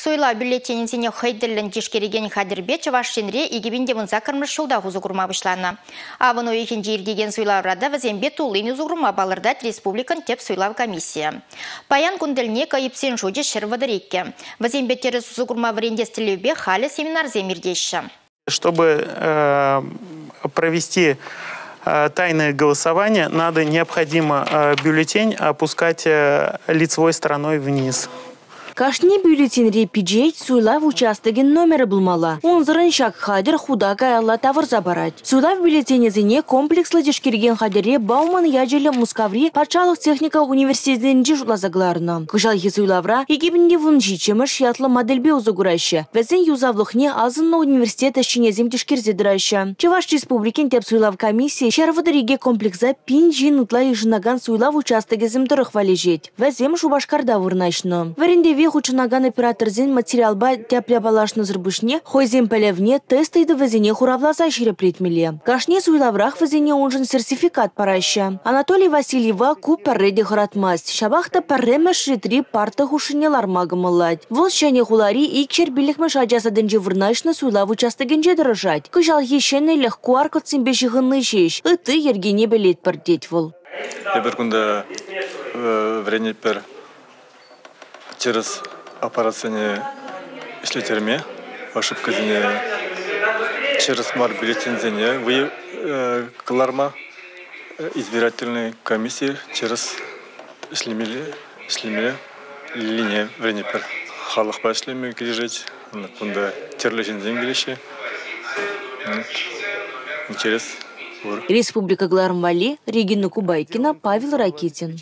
Суйла бюллетеніне хайдерлін дешкереген қадырбе Чавашшинре егебінде мұнса кірміш жылда ғузығырма бұшланы. Авын ойықен жергеген суйлаврада вазембе тулын ұзығырма балырдат республикан теп суйлав комиссия. Паян күнділіне кайыпсен жоде шырвадырекке. Вазембе терес ұзығырма варендестілеубе халі семинар земірдеші. Чтобы провести тайное голосование, необходимо бюллетень опускать лицевой стороной вниз. Кашни бюллетень репиджейт суйлав участыген номері булмала. Он зырын шак хадыр худага алла тавыр забарать. Суйлав бюллетенезіне комплекслы дешкерген хадыре Бауман яджелі Мускаври патшалық техника университетінде жулазагларына. Кышалхи суйлавра егебінде вунжи чемыш ятлы модельбе узугурайшы. Вәзін юзавлықне азынны университет әшінезім дешкерзедірайшы. Чаваш республикин теп суйлав комиссия шарвадыреге комплекса пин жин утла ежинаган суйлав участыгезім дұрық валежет. Вәзем шубашкарда вырнашны. Варендеве хучынаган операторзен материалба тяпля-балашны зырбышне, хойзен пәлевне тестайды вазене хуравлаза жиреплетмеле. Кашне суйлаврах вазене онжын сертификат параща. Анатолий Васильева куп парреде хыратмаст. Шабахта парремеш ритри парта хушыне лармагымылать. Вол шәне хулари икчер билікмеш аджасадынжы вырнашны суйлав участыгенже дырыжать. Кыжал ешене легко аркотсен бешігынны жеш. Ыты ергене белет пардеть вол. Бір күнді вренет пер через операцияне ишлетерме, ошибказіне через мар бюллетензіне вы кларма избирательной комиссии через ишлемеле линия вренепер. Халық па ишлеме кележет, кунда терлежензен келеше. Интерес. Республика Глармвали, Регина Кубайкина, Павел Ракитин.